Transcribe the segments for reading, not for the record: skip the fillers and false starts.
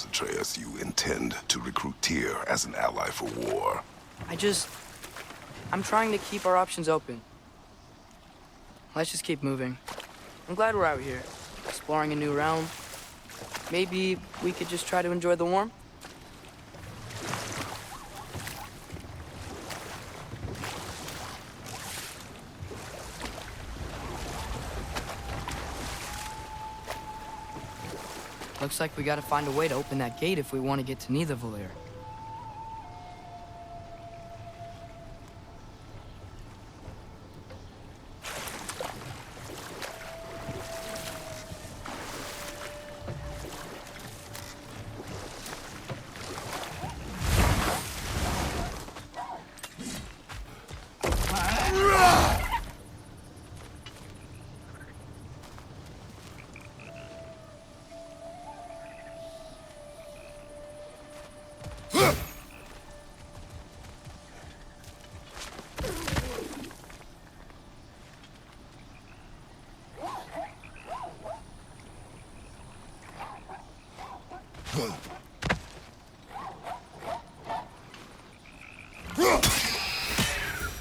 Kratos, Atreus, you intend to recruit Tyr as an ally for war. I'm trying to keep our options open. Let's just keep moving. I'm glad we're out here, exploring a new realm. Maybe we could just try to enjoy the warmth? Looks like we gotta find a way to open that gate if we want to get to Nidavellir.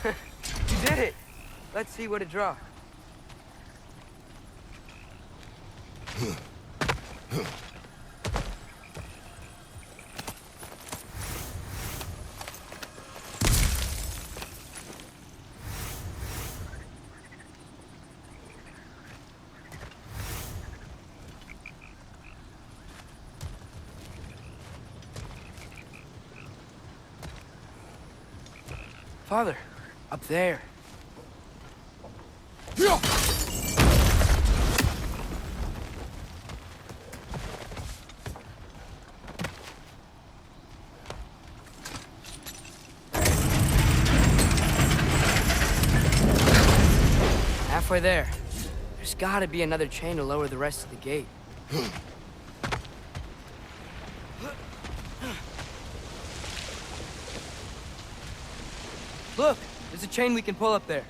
You did it! Let's see what it draws. Father, up there. Halfway there. There's gotta be another chain to lower the rest of the gate. Look, there's a chain we can pull up there.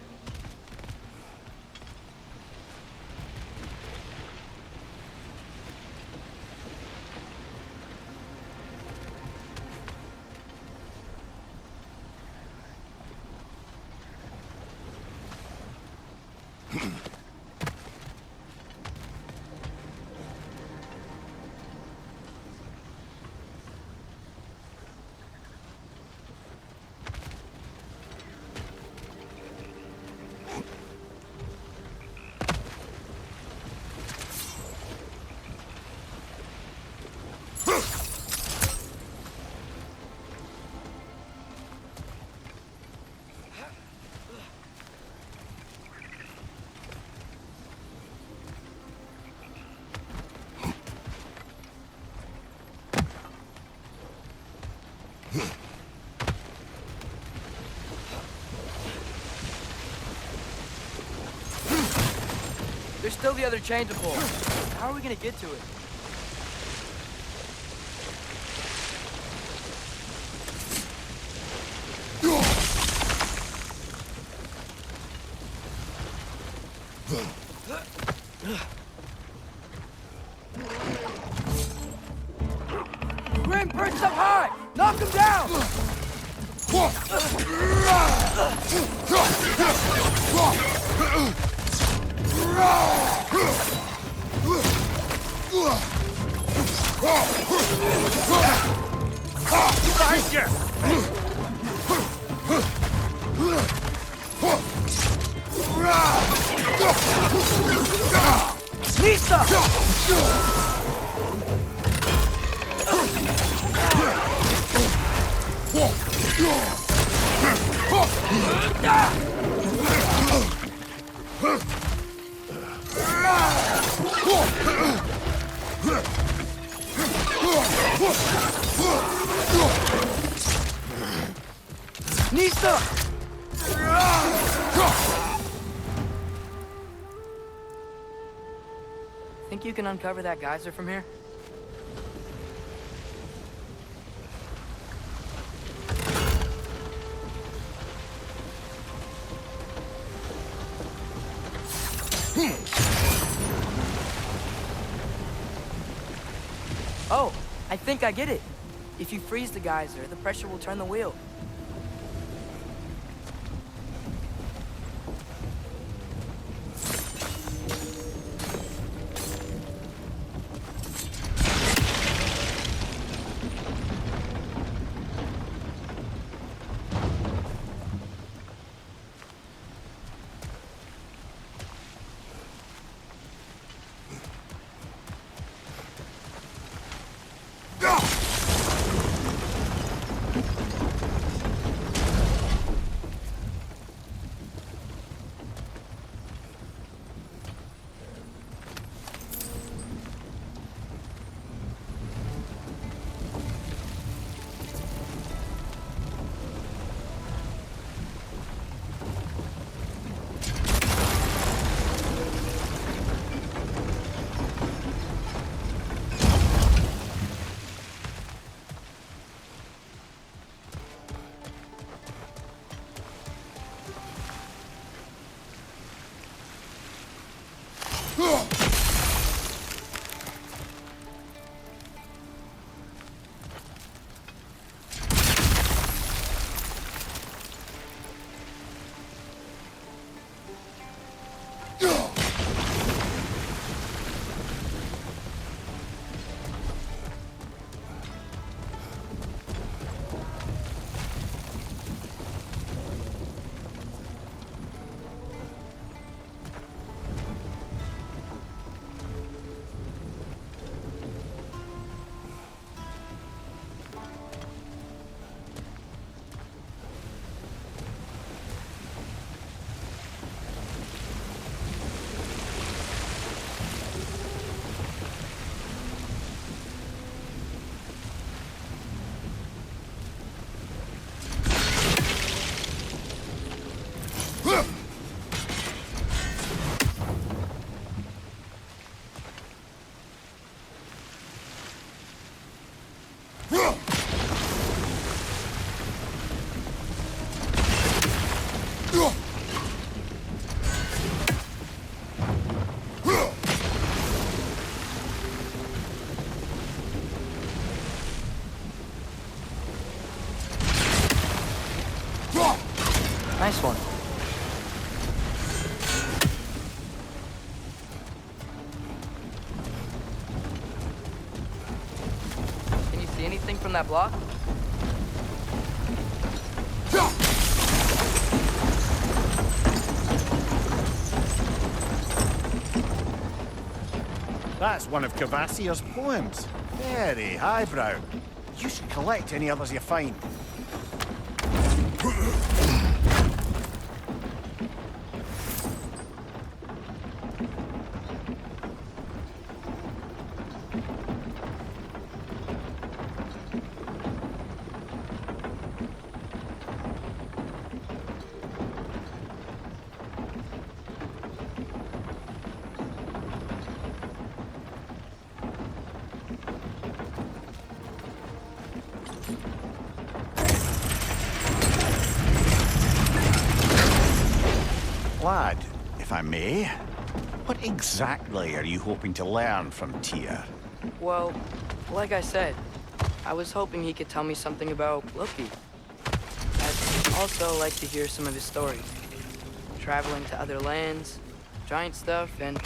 There's still the other chain to pull. How are we gonna get to it? Grim perched up high! Knock him down! Behind you! Lisa! Nista! Think you can uncover that geyser from here? Oh, I think I get it. If you freeze the geyser, the pressure will turn the wheel. Nice one. Can you see anything from that block? That's one of Kvasir's poems. Very highbrow. You should collect any others you find. Lad, if I may, what exactly are you hoping to learn from Tyr? Well, like I said, I was hoping he could tell me something about Loki. I'd also like to hear some of his stories. Traveling to other lands, giant stuff, and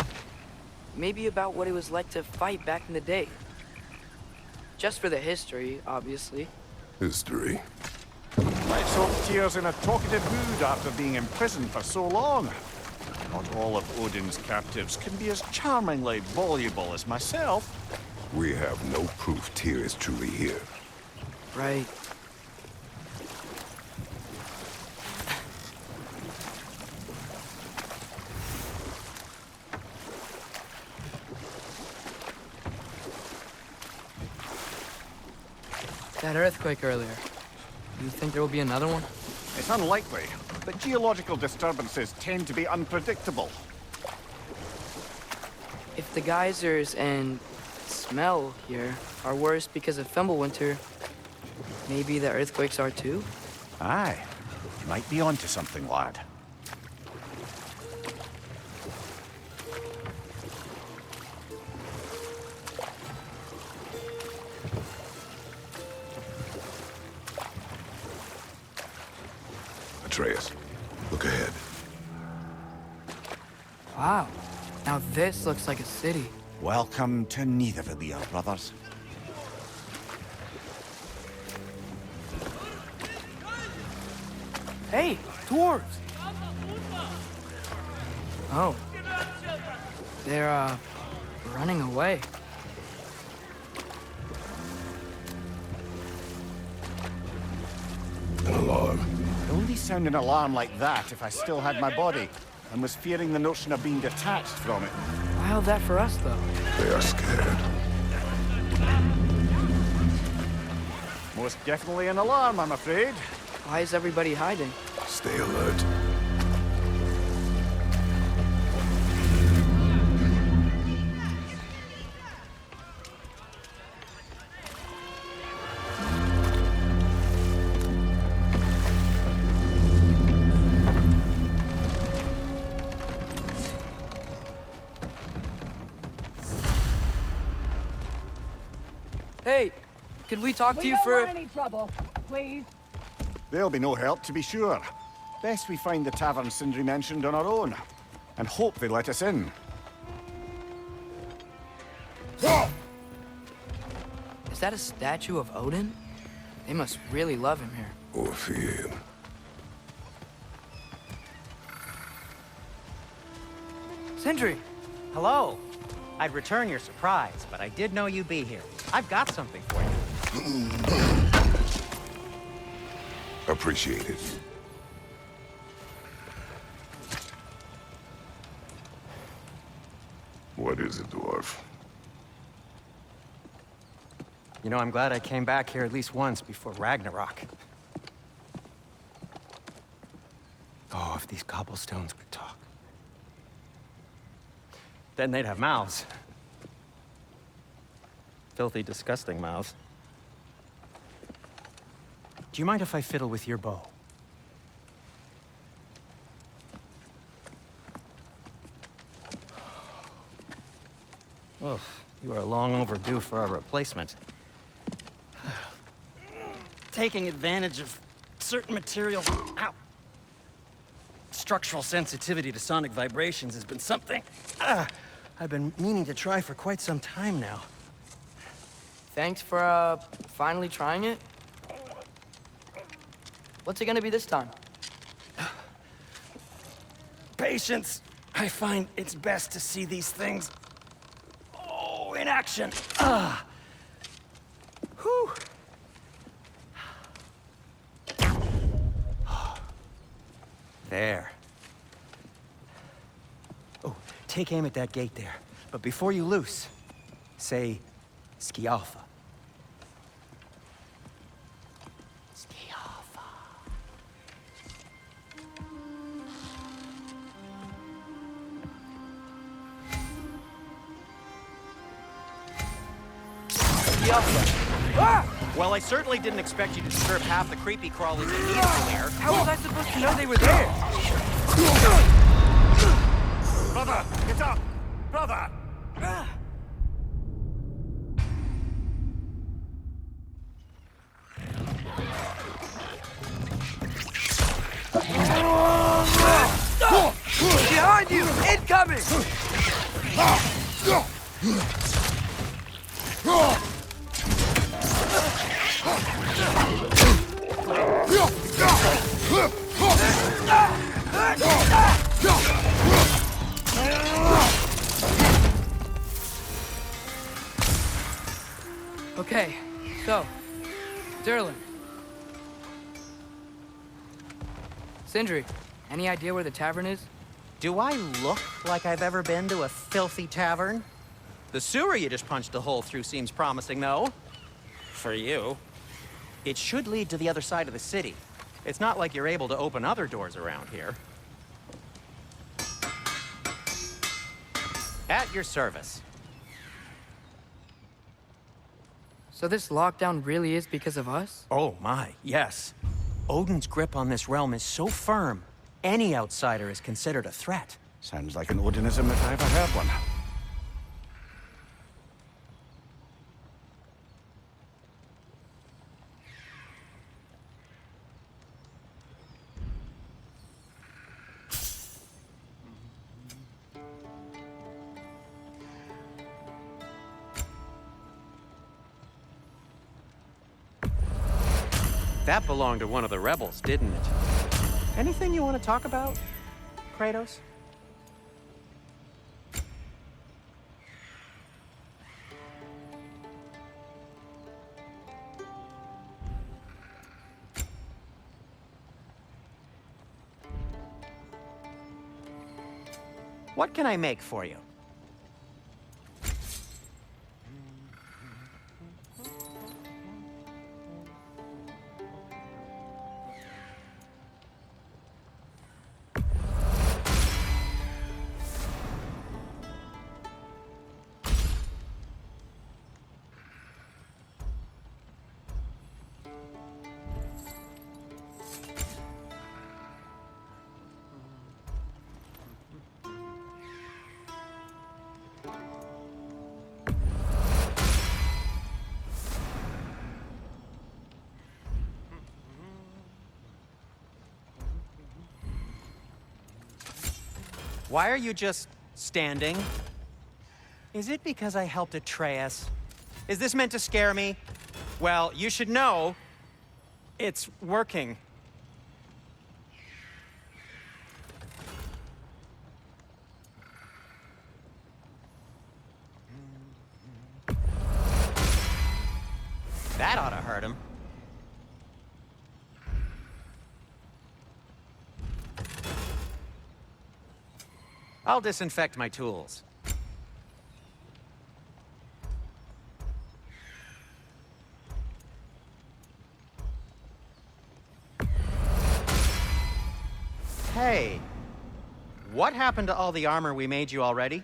maybe about what it was like to fight back in the day. Just for the history, obviously. History. Let's hope Tyr's in a talkative mood after being imprisoned for so long. Not all of Odin's captives can be as charmingly voluble as myself. We have no proof Tyr is truly here. Right. That earthquake earlier. Do you think there will be another one? It's unlikely, but geological disturbances tend to be unpredictable. If the geysers and smell here are worse because of Fimbulwinter, maybe the earthquakes are too? Aye, you might be onto something, lad. Atreus, look ahead. Wow. Now this looks like a city. Welcome to Nidavellir, brothers. Hey, dwarves! Oh. They're, running away. An alarm. I'd only sound an alarm like that if I still had my body, and was fearing the notion of being detached from it. Why held that for us, though? They are scared. Most definitely an alarm, I'm afraid. Why is everybody hiding? Stay alert. Hey, could we talk to you We for... don't want any trouble, please. There'll be no help, to be sure. Best we find the tavern Sindri mentioned on our own, and hope they let us in. Is that a statue of Odin? They must really love him here. Or fear him. Sindri! Hello. I'd return your surprise, but I did know you'd be here. I've got something for you. Appreciate it. What is it, dwarf? You know, I'm glad I came back here at least once before Ragnarok. Oh, if these cobblestones could talk. Then they'd have mouths. Filthy, disgusting mouths. Do you mind if I fiddle with your bow? Oh, you are long overdue for a replacement. Taking advantage of certain materials. Ow. Structural sensitivity to sonic vibrations has been something I've been meaning to try for quite some time now. Thanks for, finally trying it. What's it gonna be this time? Patience. I find it's best to see these things, in action. Whew. There. Oh, take aim at that gate there. But before you loose, say, Skialfa. Skialfa. Well, I certainly didn't expect you to disturb half the creepy crawlies in here. How was I supposed to know they were there? Brother, get up! Brother! Behind you! Incoming! Okay, so, Durlin. Sindri, any idea where the tavern is? Do I look like I've ever been to a filthy tavern? The sewer you just punched a hole through seems promising, though. For you. It should lead to the other side of the city. It's not like you're able to open other doors around here. At your service. So this lockdown really is because of us? Oh my, yes. Odin's grip on this realm is so firm, any outsider is considered a threat. Sounds like an Odinism if I ever heard one. That belonged to one of the rebels, didn't it? Anything you want to talk about, Kratos? What can I make for you? Why are you just standing? Is it because I helped Atreus? Is this meant to scare me? Well, you should know, it's working. That ought to hurt him. I'll disinfect my tools. Hey, what happened to all the armor we made you already?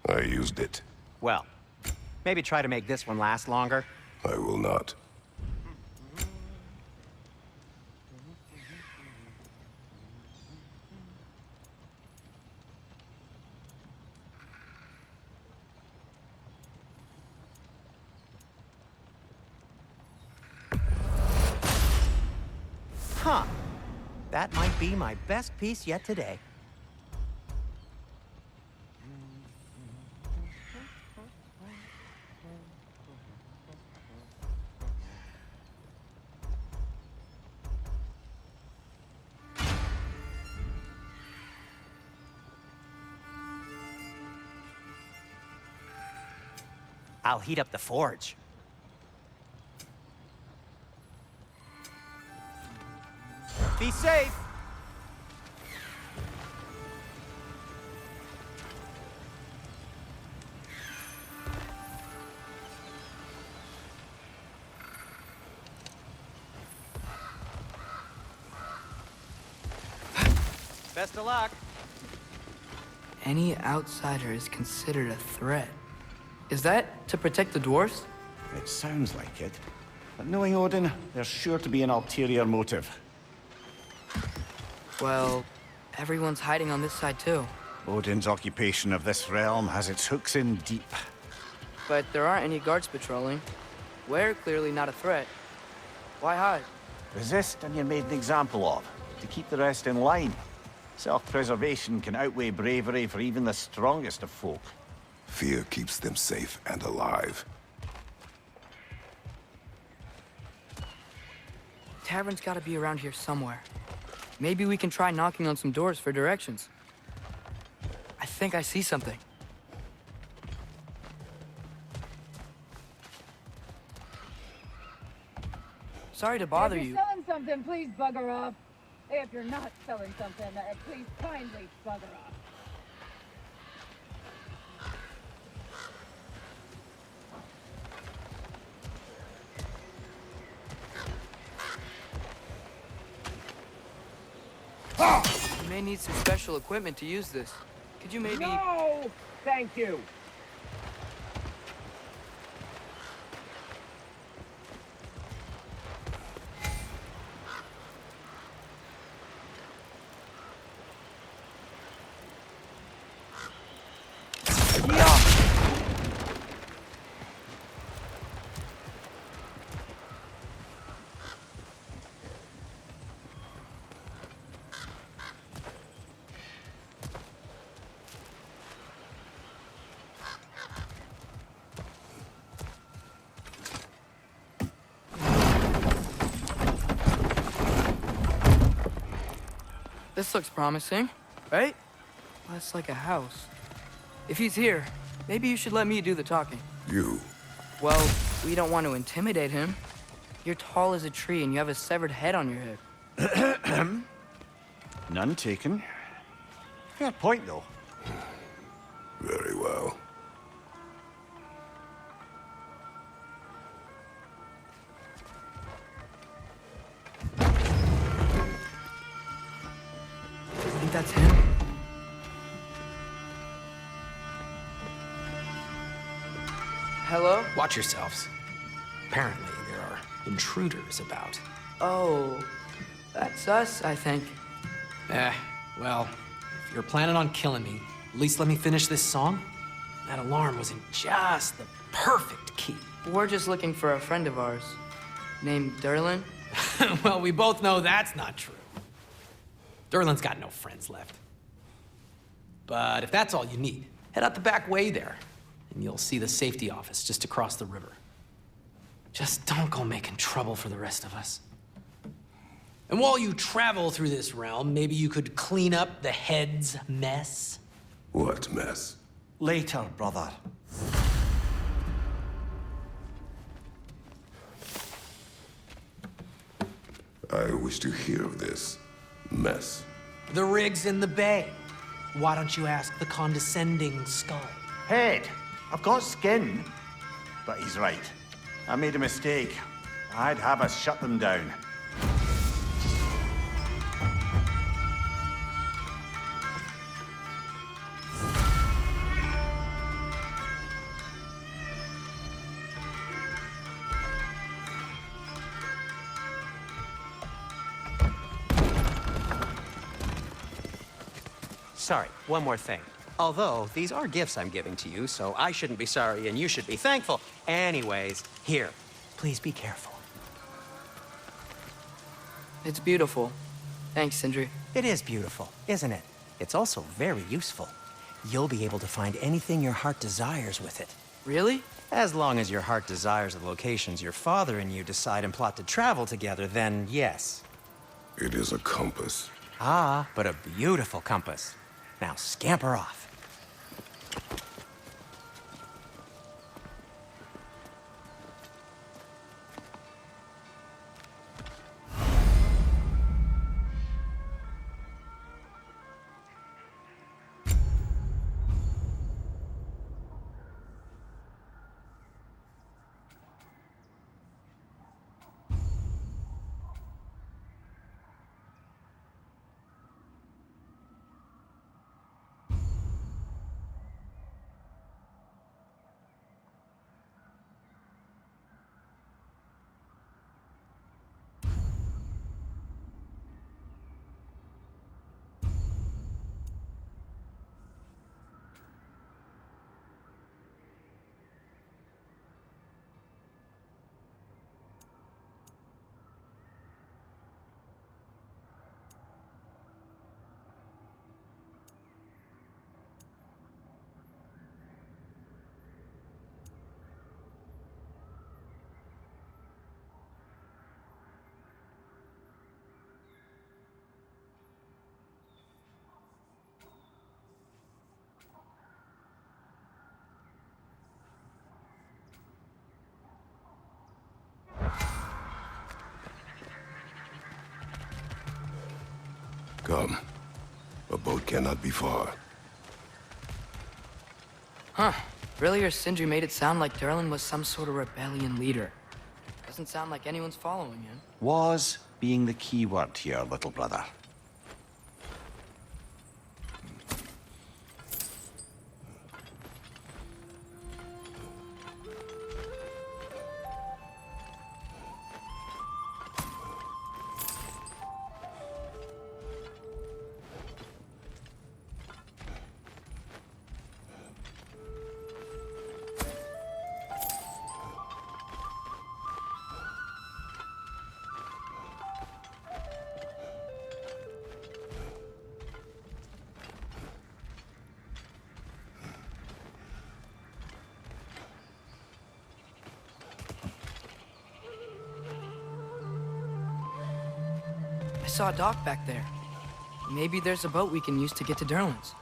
I used it. Well, maybe try to make this one last longer. I will not. Huh. That might be my best piece yet today. I'll heat up the forge. Be safe! Best of luck. Any outsider is considered a threat. Is that to protect the dwarves? It sounds like it. But knowing Odin, there's sure to be an ulterior motive. Well, everyone's hiding on this side too. Odin's occupation of this realm has its hooks in deep. But there aren't any guards patrolling. We're clearly not a threat. Why hide? Resist and you're made an example of, to keep the rest in line. Self-preservation can outweigh bravery for even the strongest of folk. Fear keeps them safe and alive. Tavern's gotta be around here somewhere. Maybe we can try knocking on some doors for directions. I think I see something. Sorry to bother if you. you're selling something, please bugger off. If you're not selling something, please kindly bugger off. You may need some special equipment to use this. Could you maybe... No! Thank you. This looks promising, right? Less like a house. If he's here, maybe you should let me do the talking. You. Well, we don't want to intimidate him. You're tall as a tree and you have a severed head on your head. None taken. Fair point, though. Very well. I think that's him. Hello? Watch yourselves. Apparently, there are intruders about. Oh, that's us, I think. Well, if you're planning on killing me, at least let me finish this song. That alarm was in just the perfect key. We're just looking for a friend of ours named Derlin. Well, we both know that's not true. Derlin's got no friends left. But if that's all you need, head out the back way there, and you'll see the safety office just across the river. Just don't go making trouble for the rest of us. And while you travel through this realm, maybe you could clean up the head's mess? What mess? Later, brother. I wish to hear of this mess. The rig's in the bay. Why don't you ask the condescending skull? Head, I've got skin. But he's right. I made a mistake. I'd have us shut them down. Sorry, one more thing. Although, these are gifts I'm giving to you, so I shouldn't be sorry and you should be thankful. Anyways, here, please be careful. It's beautiful. Thanks, Sindri. It is beautiful, isn't it? It's also very useful. You'll be able to find anything your heart desires with it. Really? As long as your heart desires the locations your father and you decide and plot to travel together, then yes. It is a compass. Ah, but a beautiful compass. Now scamper off. Come. A boat cannot be far. Huh. Earlier, Sindri made it sound like Derlin was some sort of rebellion leader. Doesn't sound like anyone's following him. Was being the key word here, little brother. I saw a dock back there. Maybe there's a boat we can use to get to Durlin's.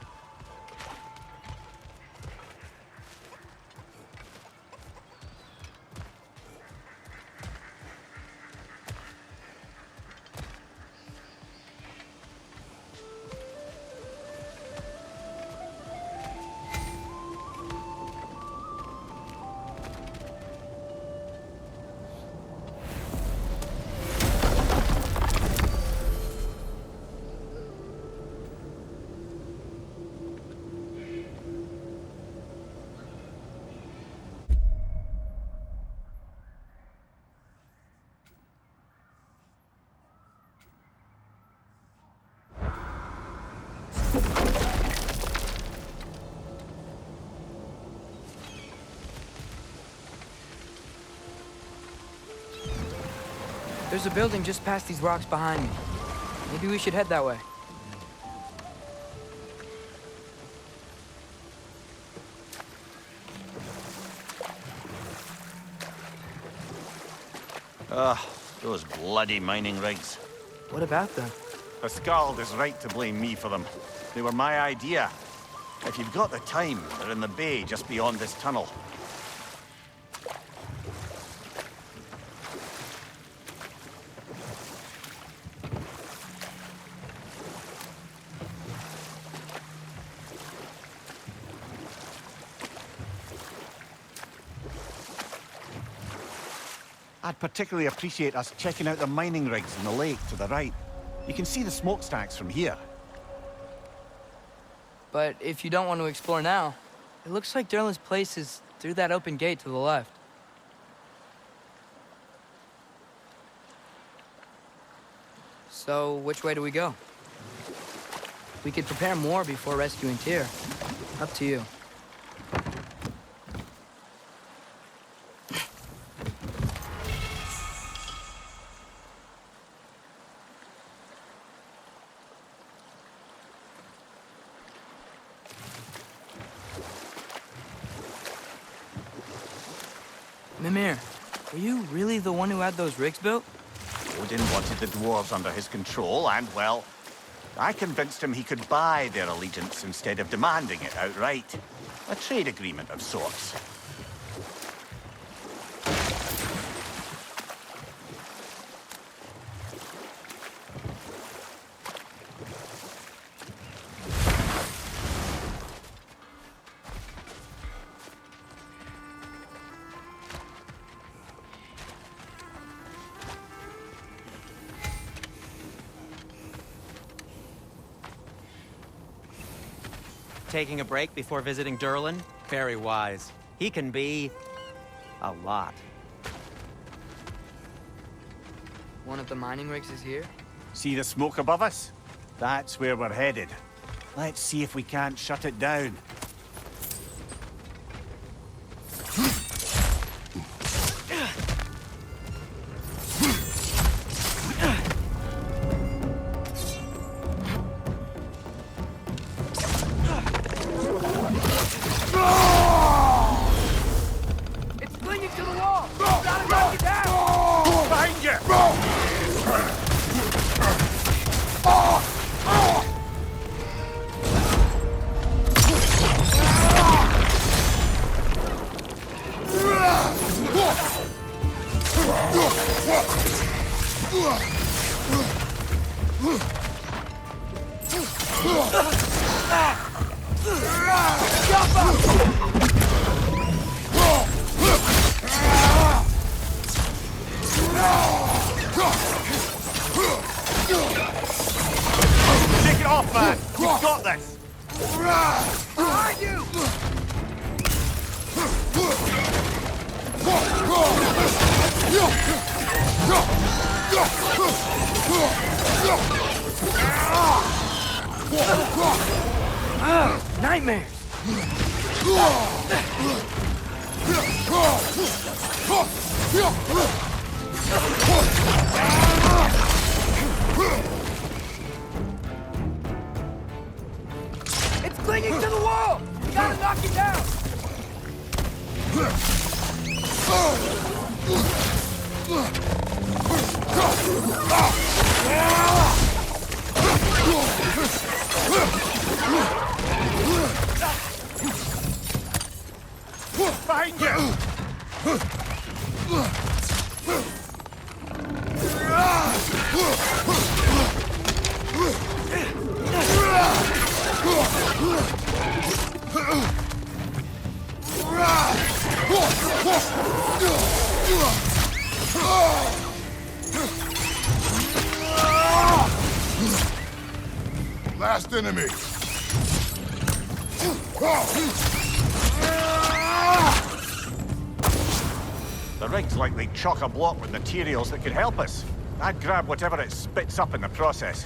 There's a building just past these rocks behind me. Maybe we should head that way. Those bloody mining rigs. What about them? The Skald is right to blame me for them. They were my idea. If you've got the time, they're in the bay just beyond this tunnel. I'd particularly appreciate us checking out the mining rigs in the lake to the right. You can see the smokestacks from here. But if you don't want to explore now, it looks like Durlin's place is through that open gate to the left. So, which way do we go? We could prepare more before rescuing Tyr. Up to you. Mimir, were you really the one who had those rigs built? Odin wanted the dwarves under his control, and, well, I convinced him he could buy their allegiance instead of demanding it outright. A trade agreement of sorts. Taking a break before visiting Durlin? Very wise. He can be... a lot. One of the mining rigs is here? See the smoke above us? That's where we're headed. Let's see if we can't shut it down. Take it off, man! We've got this! Behind you! Nightmares! It's clinging to the wall! We gotta knock it down! Behind you! Last enemy. The rig's likely chock-a-block with materials that could help us. I'd grab whatever it spits up in the process.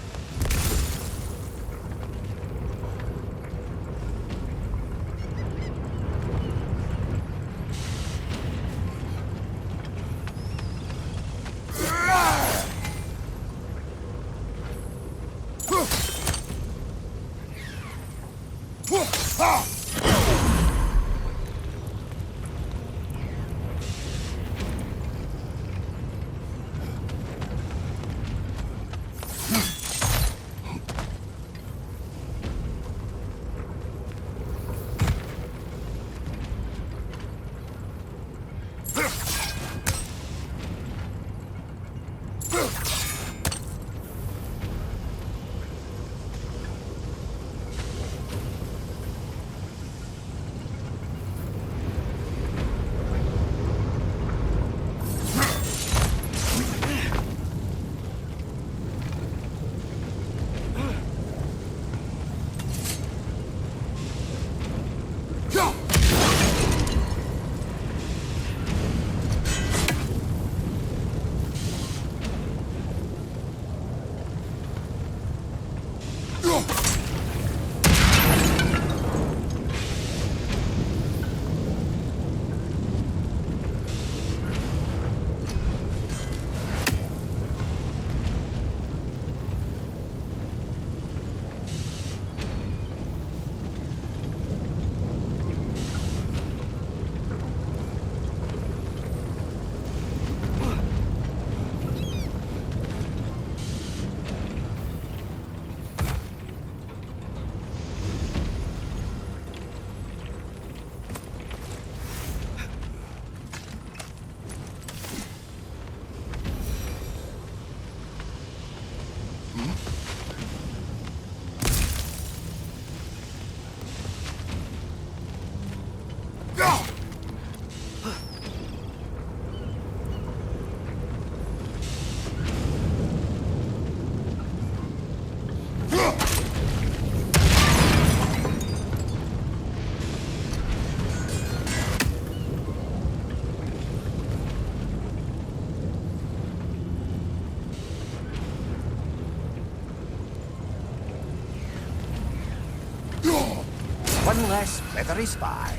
One less feathery spy.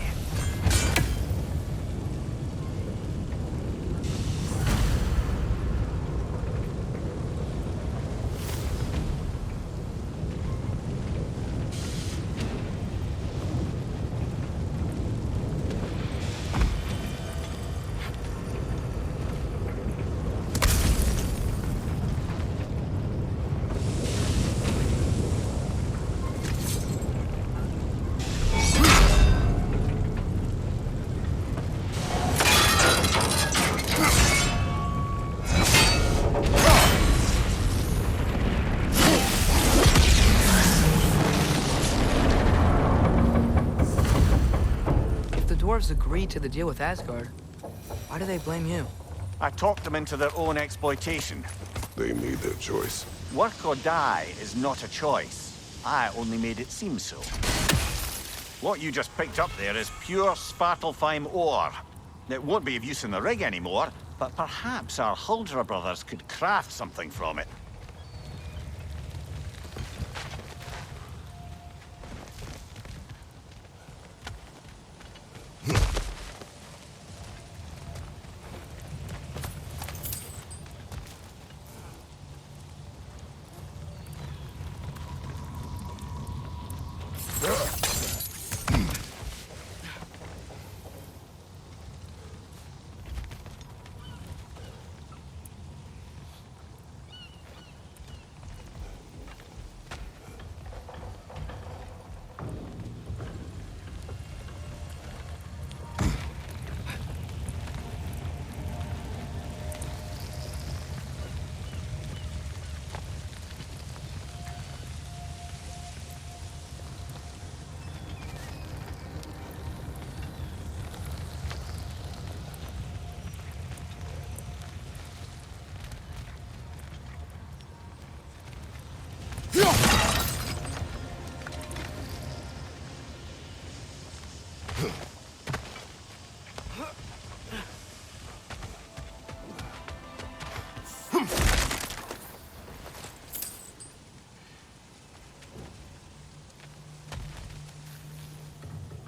Dwarves agreed to the deal with Asgard. Why do they blame you? I talked them into their own exploitation. They made their choice. Work or die is not a choice. I only made it seem so. What you just picked up there is pure Svartalfheim ore. It won't be of use in the rig anymore, but perhaps our Huldra brothers could craft something from it.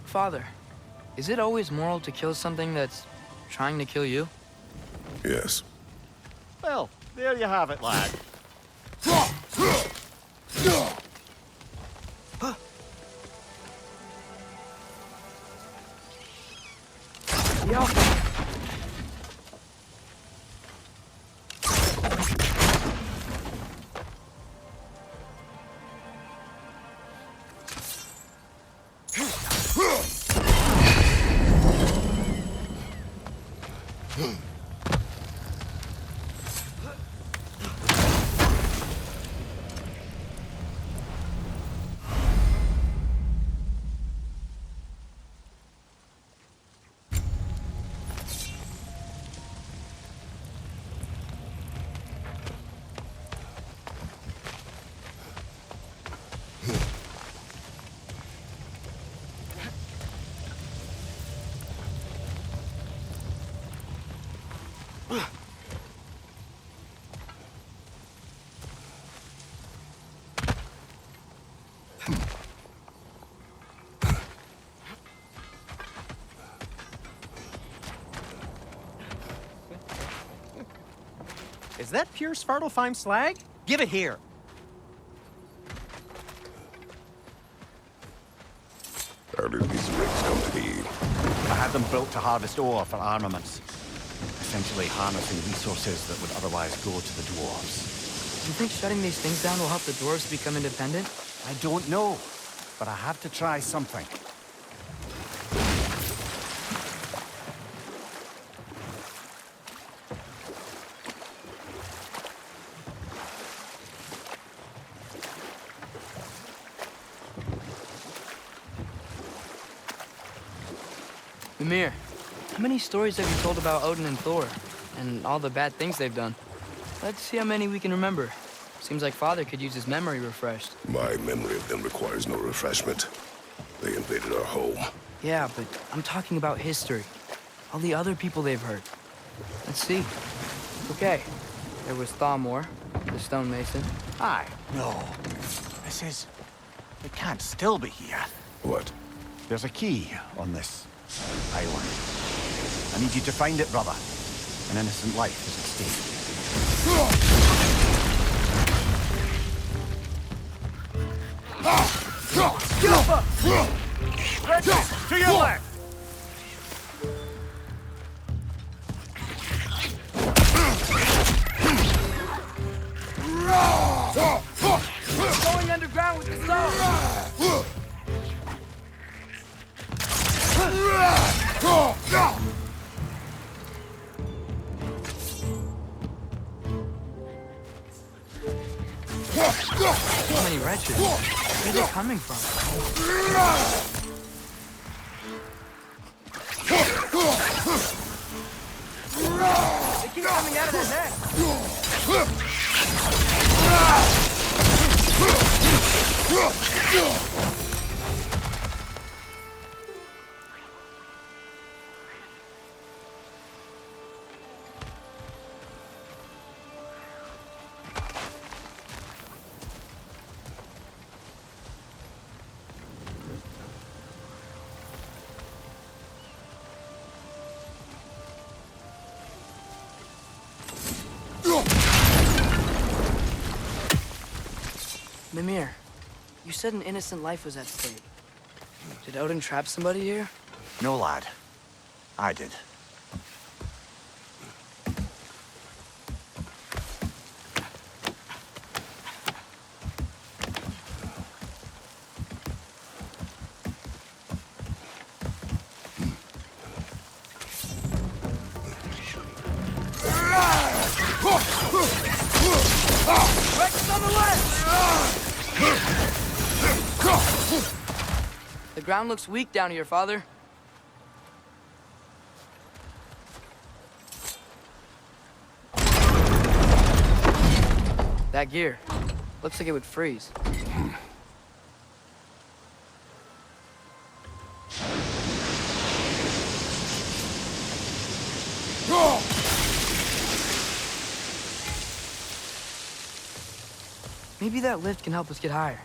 Father, is it always moral to kill something that's trying to kill you? Yes. Well, there you have it, lad. Yo. Is that pure Svartalfheim slag? Give it here. How did these rigs come to be? I had them built to harvest ore for armaments. Essentially harnessing resources that would otherwise go to the dwarves. You think shutting these things down will help the dwarves become independent? I don't know, but I have to try something. Mimir, how many stories have you told about Odin and Thor, and all the bad things they've done? Let's see how many we can remember. Seems like Father could use his memory refreshed. My memory of them requires no refreshment. They invaded our home. Yeah, but I'm talking about history. All the other people they've hurt. Let's see. Okay, there was Thamor, the stonemason. Aye. No. This is... It can't still be here. What? There's a key on this island. I need you to find it, brother. An innocent life is at stake. To your left! Going underground with the stone! So many wretches. Where are they coming from? They keep coming out of their neck. Mimir, you said an innocent life was at stake. Did Odin trap somebody here? No, lad. I did. The ground looks weak down here, Father. That gear. Looks like it would freeze. Maybe that lift can help us get higher.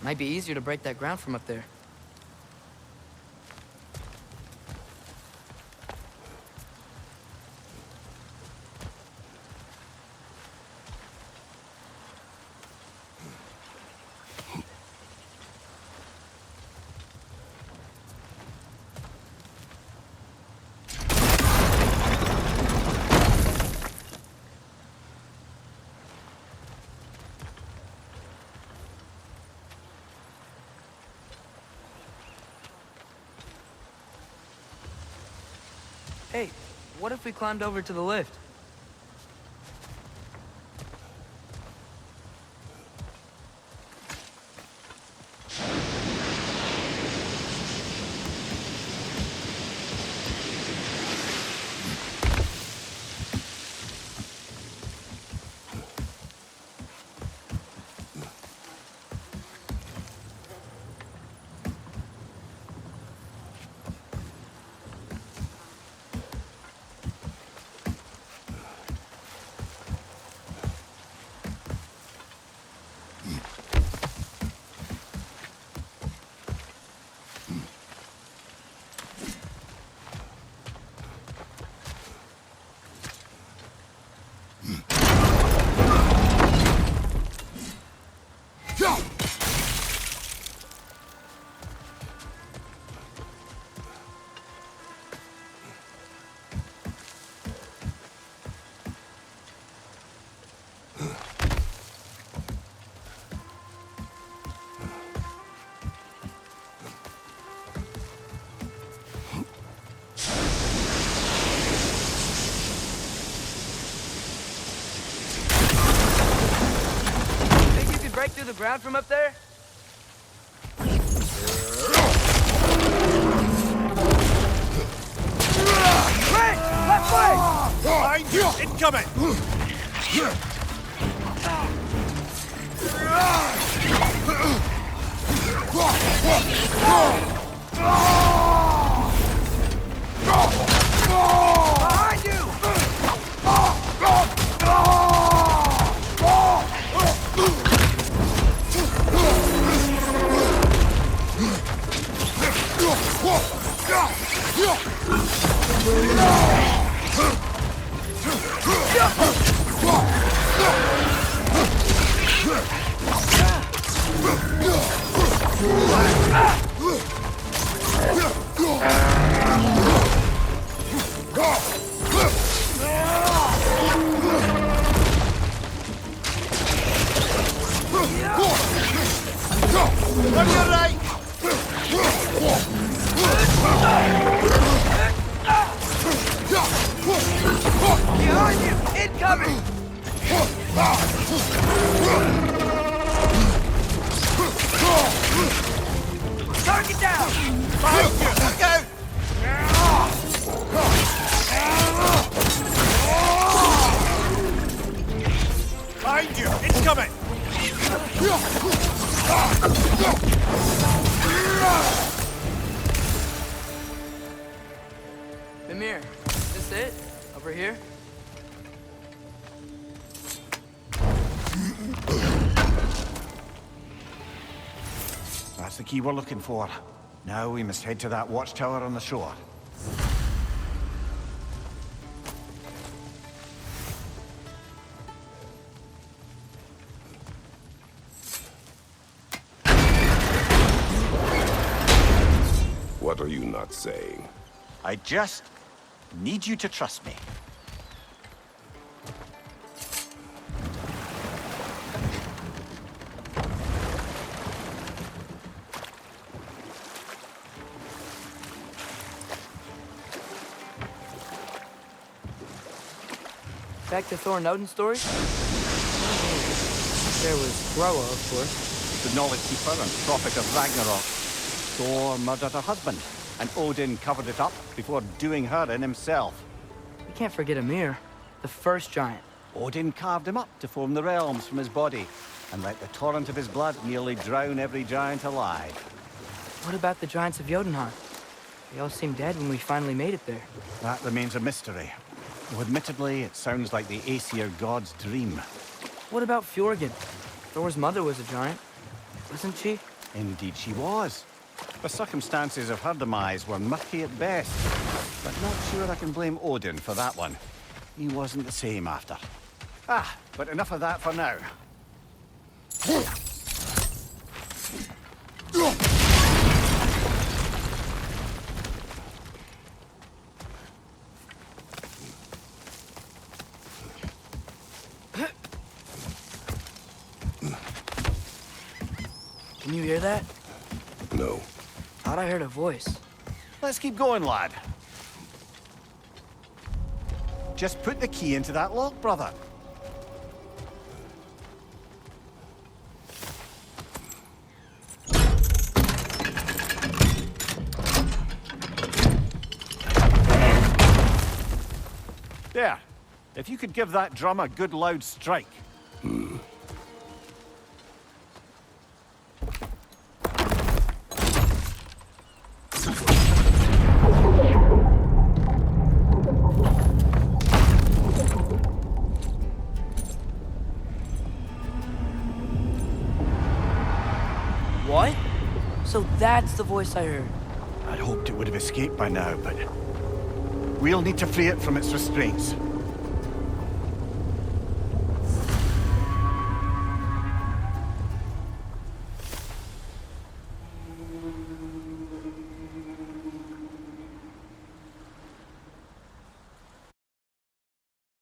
Might be easier to break that ground from up there. Hey, what if we climbed over to the lift? Break through the ground from up there? Quick! Left way! Behind you! Incoming! Behind you! On your right! Behind you! Incoming! Target down! Behind you! Look out! Behind you! Incoming! Mimir, is this it? Over here? That's the key we're looking for. Now we must head to that watchtower on the shore. What are you not saying? I just need you to trust me. Back to Thor and Odin's story? There was Groa, of course. The knowledge keeper and prophet of Ragnarok. Thor murdered her husband, and Odin covered it up before doing her in himself. We can't forget Ymir, the first giant. Odin carved him up to form the realms from his body, and let the torrent of his blood nearly drown every giant alive. What about the giants of Jotunheim? They all seemed dead when we finally made it there. That remains a mystery. Though admittedly, it sounds like the Aesir god's dream. What about Fjorgyn? Thor's mother was a giant, wasn't she? Indeed she was. The circumstances of her demise were murky at best. But not sure I can blame Odin for that one. He wasn't the same after. But enough of that for now. Can you hear that? No. Thought I heard a voice. Let's keep going, lad. Just put the key into that lock, brother. There. If you could give that drum a good loud strike. What? So that's the voice I heard. I'd hoped it would have escaped by now, but we'll need to free it from its restraints.